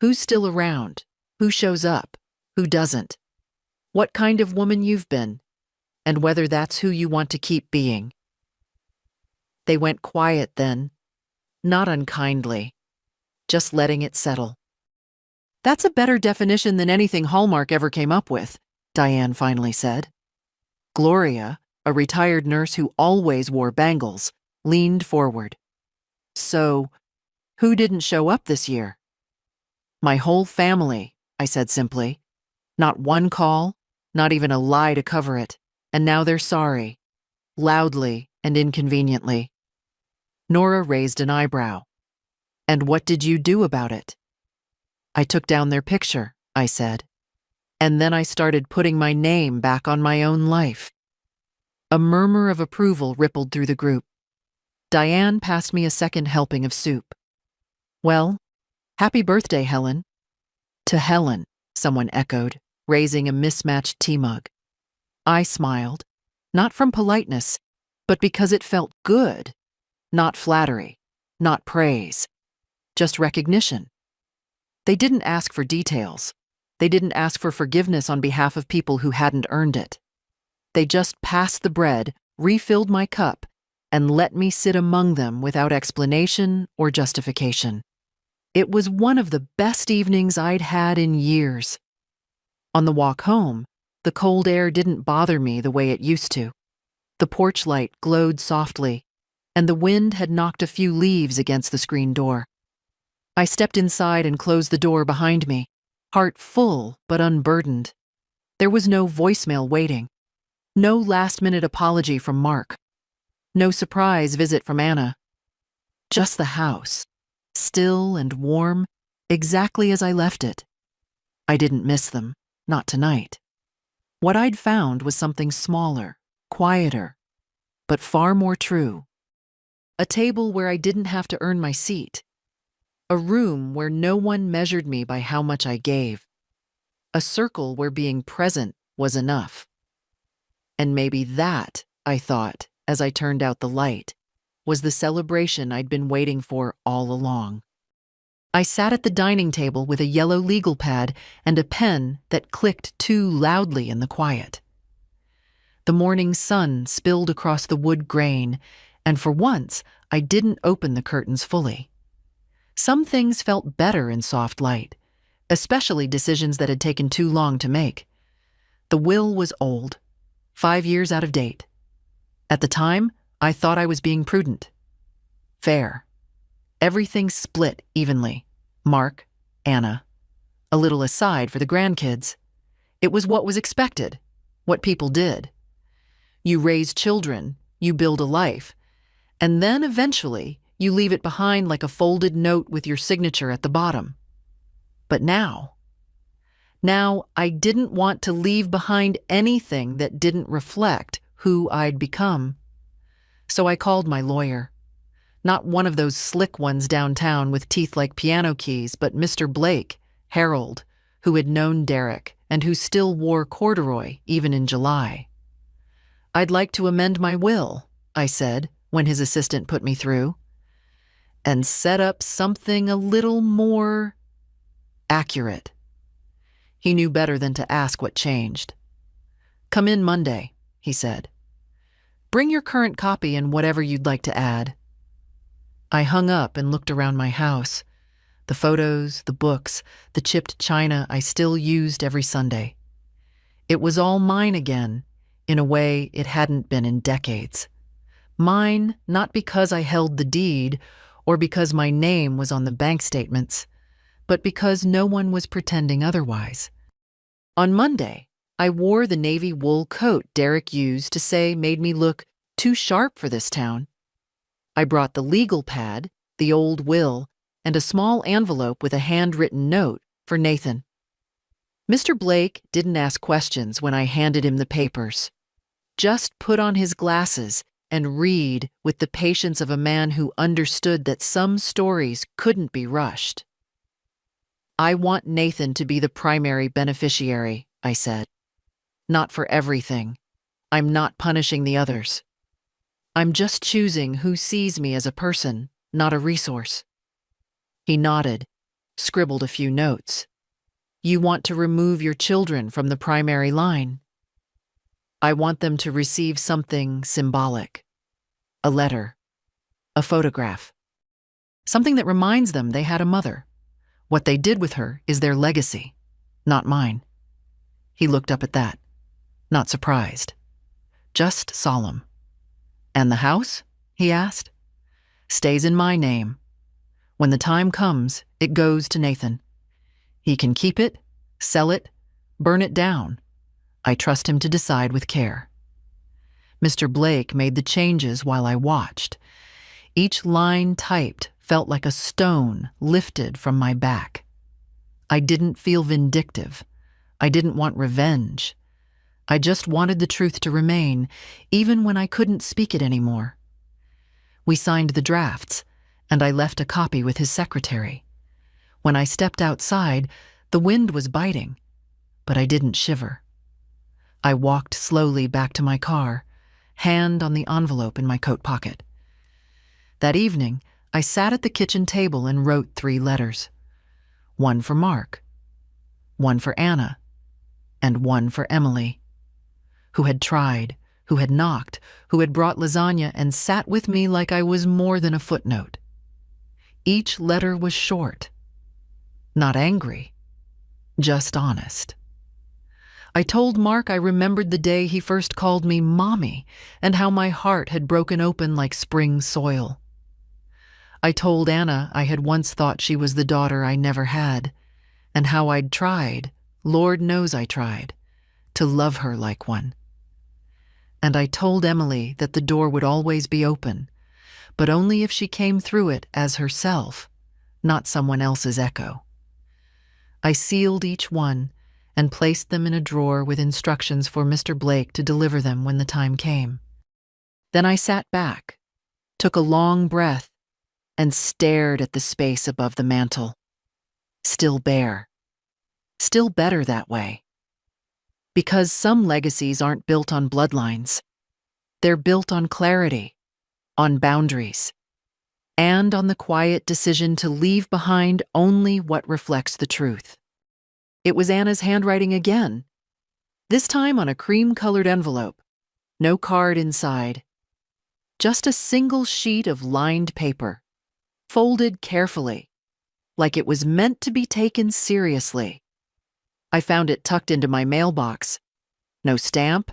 Who's still around? Who shows up? Who doesn't? What kind of woman you've been, and whether that's who you want to keep being." They went quiet then, not unkindly, just letting it settle. "That's a better definition than anything Hallmark ever came up with," Diane finally said. Gloria, a retired nurse who always wore bangles, leaned forward. "So, who didn't show up this year?" "My whole family," I said simply. "Not one call, not even a lie to cover it, and now they're sorry, loudly and inconveniently." Nora raised an eyebrow. "And what did you do about it?" "I took down their picture," I said. "And then I started putting my name back on my own life." A murmur of approval rippled through the group. Diane passed me a second helping of soup. "Well, happy birthday, Helen." "To Helen," someone echoed, raising a mismatched tea mug. I smiled, not from politeness, but because it felt good. Not flattery, not praise, just recognition. They didn't ask for details. They didn't ask for forgiveness on behalf of people who hadn't earned it. They just passed the bread, refilled my cup, and let me sit among them without explanation or justification. It was one of the best evenings I'd had in years. On the walk home, the cold air didn't bother me the way it used to. The porch light glowed softly, and the wind had knocked a few leaves against the screen door. I stepped inside and closed the door behind me, heart full but unburdened. There was no voicemail waiting, no last-minute apology from Mark, no surprise visit from Anna. Just the house, still and warm, exactly as I left it. I didn't miss them, not tonight. What I'd found was something smaller, quieter, but far more true. A table where I didn't have to earn my seat. A room where no one measured me by how much I gave. A circle where being present was enough. And maybe that, I thought, as I turned out the light, was the celebration I'd been waiting for all along. I sat at the dining table with a yellow legal pad and a pen that clicked too loudly in the quiet. The morning sun spilled across the wood grain, and for once, I didn't open the curtains fully. Some things felt better in soft light, especially decisions that had taken too long to make. The will was old, 5 years out of date. At the time, I thought I was being prudent. Fair. Everything split evenly. Mark, Anna. A little aside for the grandkids. It was what was expected, what people did. You raise children, you build a life, and then eventually you leave it behind like a folded note with your signature at the bottom. But now I didn't want to leave behind anything that didn't reflect who I'd become. So I called my lawyer. Not one of those slick ones downtown with teeth like piano keys, but Mr. Blake, Harold, who had known Derek and who still wore corduroy even in July. "I'd like to amend my will," I said when his assistant put me through, "and set up something a little more accurate. He knew better than to ask what changed. "Come in Monday," he said. "Bring your current copy and whatever you'd like to add." I hung up and looked around my house. The photos, the books, the chipped china I still used every Sunday. It was all mine again, in a way it hadn't been in decades. Mine not because I held the deed or because my name was on the bank statements, but because no one was pretending otherwise. On Monday, I wore the navy wool coat Derek used to say made me look too sharp for this town. I brought the legal pad, the old will, and a small envelope with a handwritten note for Nathan. Mr. Blake didn't ask questions when I handed him the papers. Just put on his glasses and read with the patience of a man who understood that some stories couldn't be rushed. "I want Nathan to be the primary beneficiary," I said. "Not for everything. I'm not punishing the others. I'm just choosing who sees me as a person, not a resource." He nodded, scribbled a few notes. "You want to remove your children from the primary line. I want them to receive something symbolic. A letter, a photograph. Something that reminds them they had a mother. What they did with her is their legacy, not mine." He looked up at that, not surprised, just solemn. "And the house?" he asked. "Stays in my name. When the time comes, it goes to Nathan. He can keep it, sell it, burn it down. I trust him to decide with care." Mr. Blake made the changes while I watched. Each line typed felt like a stone lifted from my back. I didn't feel vindictive. I didn't want revenge. I just wanted the truth to remain, even when I couldn't speak it anymore. We signed the drafts, and I left a copy with his secretary. When I stepped outside, the wind was biting, but I didn't shiver. I walked slowly back to my car, hand on the envelope in my coat pocket. That evening, I sat at the kitchen table and wrote 3 letters. One for Mark, one for Anna, and one for Emily, who had tried, who had knocked, who had brought lasagna and sat with me like I was more than a footnote. Each letter was short, not angry, just honest. I told Mark I remembered the day he first called me Mommy and how my heart had broken open like spring soil. I told Anna I had once thought she was the daughter I never had, and how I'd tried, Lord knows I tried, to love her like one. And I told Emily that the door would always be open, but only if she came through it as herself, not someone else's echo. I sealed each one and placed them in a drawer with instructions for Mr. Blake to deliver them when the time came. Then I sat back, took a long breath, and stared at the space above the mantel. Still bare. Still better that way. Because some legacies aren't built on bloodlines. They're built on clarity, on boundaries, and on the quiet decision to leave behind only what reflects the truth. It was Anna's handwriting again, this time on a cream-colored envelope, no card inside. Just a single sheet of lined paper, folded carefully, like it was meant to be taken seriously. I found it tucked into my mailbox. No stamp,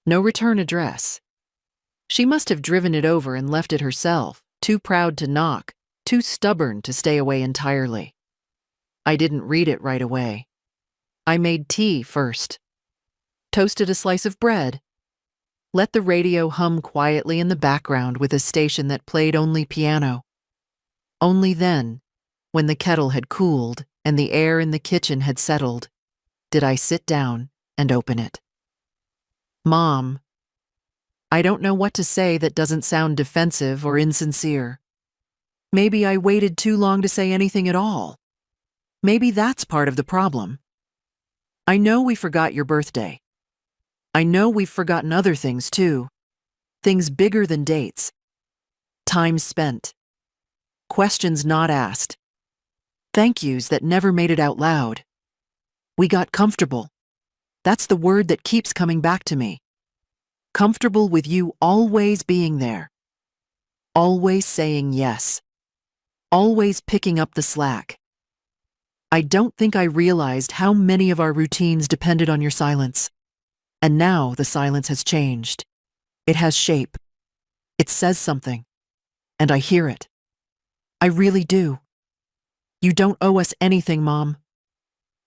no return address. She must have driven it over and left it herself, too proud to knock, too stubborn to stay away entirely. I didn't read it right away. I made tea first, toasted a slice of bread, let the radio hum quietly in the background with a station that played only piano. Only then, when the kettle had cooled and the air in the kitchen had settled, did I sit down and open it. Mom, I don't know what to say that doesn't sound defensive or insincere. Maybe I waited too long to say anything at all. Maybe that's part of the problem. I know we forgot your birthday. I know we've forgotten other things too. Things bigger than dates. Time spent. Questions not asked. Thank yous that never made it out loud. We got comfortable. That's the word that keeps coming back to me. Comfortable with you always being there. Always saying yes. Always picking up the slack. I don't think I realized how many of our routines depended on your silence. And now the silence has changed. It has shape. It says something. And I hear it. I really do. You don't owe us anything, Mom.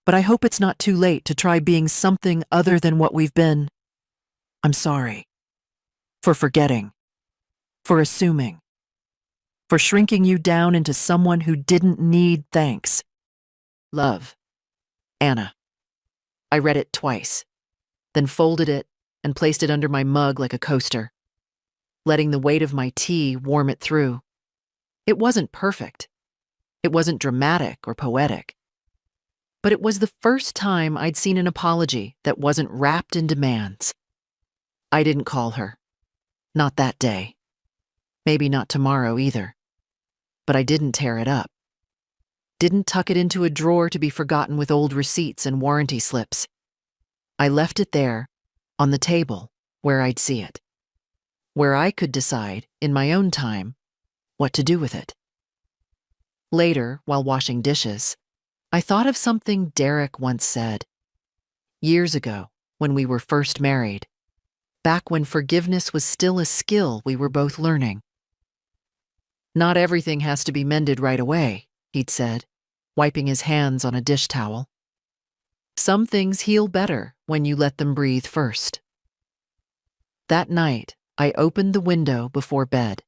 But I hope it's not too late to try being something other than what we've been. I'm sorry. For forgetting. For assuming. For shrinking you down into someone who didn't need thanks. Love. Anna. I read it twice, then folded it and placed it under my mug like a coaster, letting the weight of my tea warm it through. It wasn't perfect. It wasn't dramatic or poetic. But it was the first time I'd seen an apology that wasn't wrapped in demands. I didn't call her. Not that day. Maybe not tomorrow either. But I didn't tear it up. Didn't tuck it into a drawer to be forgotten with old receipts and warranty slips. I left it there, on the table, where I'd see it. Where I could decide, in my own time, what to do with it. Later, while washing dishes, I thought of something Derek once said. Years ago, when we were first married, back when forgiveness was still a skill we were both learning. Not everything has to be mended right away, he'd said, wiping his hands on a dish towel. Some things heal better when you let them breathe first. That night, I opened the window before bed.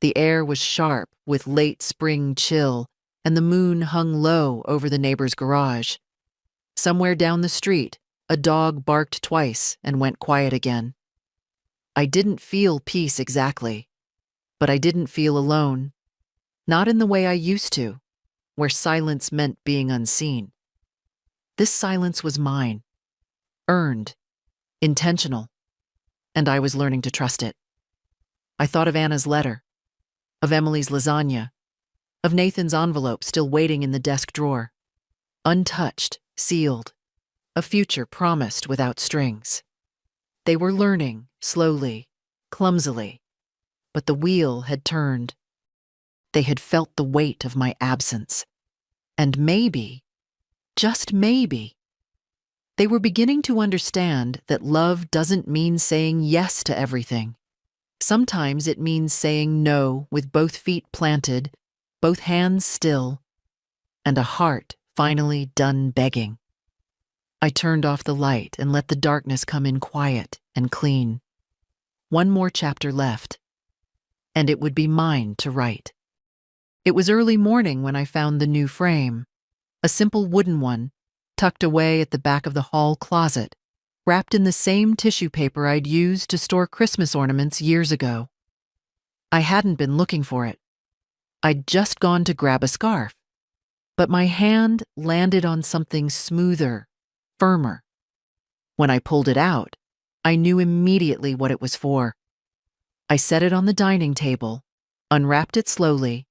The air was sharp with late spring chill, and the moon hung low over the neighbor's garage. Somewhere down the street, a dog barked twice and went quiet again. I didn't feel peace exactly, but I didn't feel alone. Not in the way I used to, where silence meant being unseen. This silence was mine, earned, intentional, and I was learning to trust it. I thought of Anna's letter, of Emily's lasagna, of Nathan's envelope still waiting in the desk drawer, untouched, sealed, a future promised without strings. They were learning, slowly, clumsily, but the wheel had turned. They had felt the weight of my absence. And maybe, just maybe, they were beginning to understand that love doesn't mean saying yes to everything. Sometimes it means saying no with both feet planted, both hands still, and a heart finally done begging. I turned off the light and let the darkness come in quiet and clean. One more chapter left, and it would be mine to write. It was early morning when I found the new frame, a simple wooden one, tucked away at the back of the hall closet, wrapped in the same tissue paper I'd used to store Christmas ornaments years ago. I hadn't been looking for it. I'd just gone to grab a scarf, but my hand landed on something smoother, firmer. When I pulled it out, I knew immediately what it was for. I set it on the dining table, unwrapped it slowly,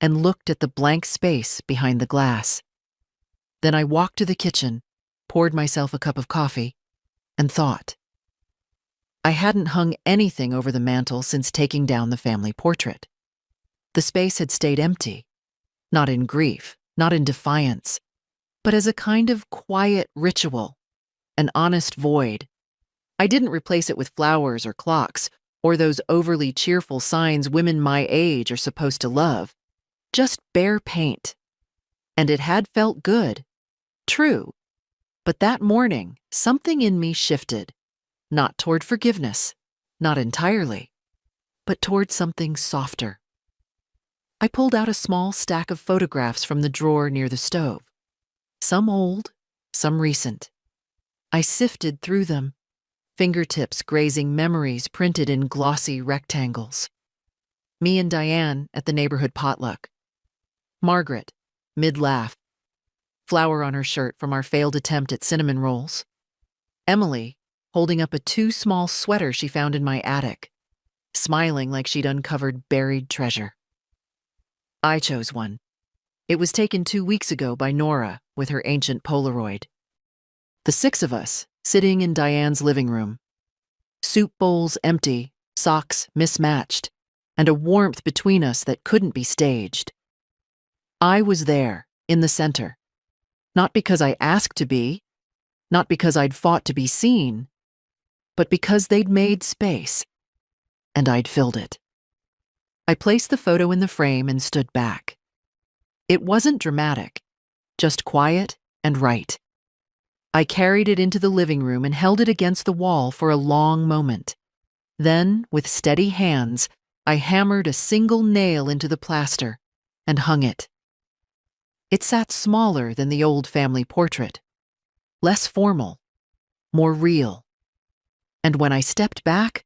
and looked at the blank space behind the glass. Then I walked to the kitchen, poured myself a cup of coffee, and thought. I hadn't hung anything over the mantel since taking down the family portrait. The space had stayed empty, not in grief, not in defiance, but as a kind of quiet ritual, an honest void. I didn't replace it with flowers or clocks, or those overly cheerful signs women my age are supposed to love. Just bare paint. And it had felt good. True. But that morning, something in me shifted, not toward forgiveness, not entirely, but toward something softer. I pulled out a small stack of photographs from the drawer near the stove. Some old, some recent. I sifted through them, fingertips grazing memories printed in glossy rectangles. Me and Diane at the neighborhood potluck. Margaret, mid-laugh. Flour on her shirt from our failed attempt at cinnamon rolls. Emily, holding up a too-small sweater she found in my attic, smiling like she'd uncovered buried treasure. I chose one. It was taken 2 weeks ago by Nora with her ancient Polaroid. The six of us, sitting in Diane's living room. Soup bowls empty, socks mismatched, and a warmth between us that couldn't be staged. I was there, in the center. Not because I asked to be, not because I'd fought to be seen, but because they'd made space, and I'd filled it. I placed the photo in the frame and stood back. It wasn't dramatic, just quiet and right. I carried it into the living room and held it against the wall for a long moment. Then, with steady hands, I hammered a single nail into the plaster and hung it. It sat smaller than the old family portrait, less formal, more real. And when I stepped back,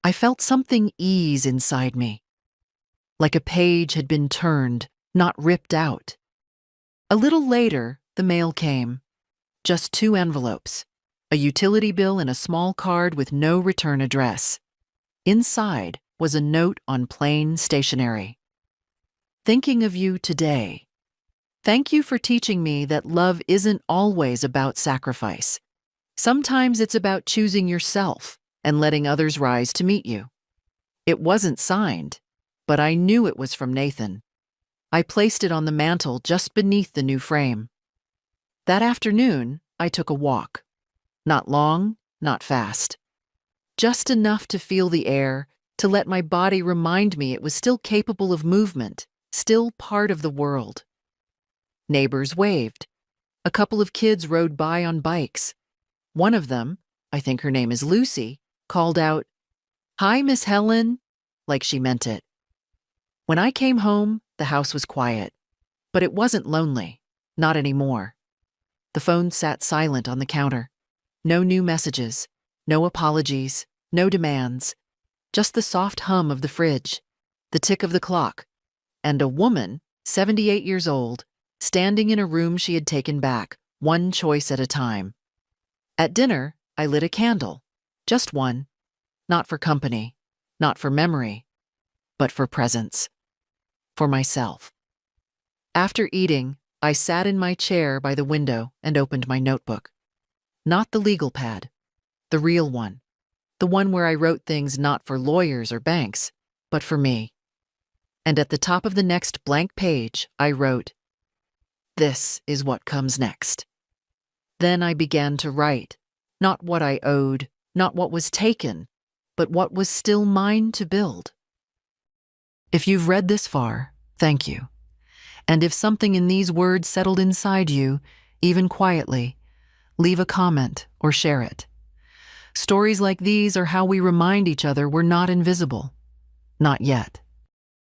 I felt something ease inside me, like a page had been turned, not ripped out. A little later, the mail came. Just 2 envelopes, a utility bill and a small card with no return address. Inside was a note on plain stationery. Thinking of you today. Thank you for teaching me that love isn't always about sacrifice. Sometimes it's about choosing yourself and letting others rise to meet you. It wasn't signed, but I knew it was from Nathan. I placed it on the mantel just beneath the new frame. That afternoon, I took a walk. Not long, not fast. Just enough to feel the air, to let my body remind me it was still capable of movement, still part of the world. Neighbors waved. A couple of kids rode by on bikes. One of them, I think her name is Lucy, called out, "Hi, Miss Helen," like she meant it. When I came home, the house was quiet. But it wasn't lonely, not anymore. The phone sat silent on the counter. No new messages, no apologies, no demands. Just the soft hum of the fridge, the tick of the clock, and a woman, 78 years old, standing in a room she had taken back, one choice at a time. At dinner, I lit a candle, just one, not for company, not for memory, but for presence, for myself. After eating, I sat in my chair by the window and opened my notebook. Not the legal pad, the real one, the one where I wrote things not for lawyers or banks, but for me. And at the top of the next blank page, I wrote, "This is what comes next." Then I began to write, not what I owed, not what was taken, but what was still mine to build. If you've read this far, thank you. And if something in these words settled inside you, even quietly, leave a comment or share it. Stories like these are how we remind each other we're not invisible. Not yet.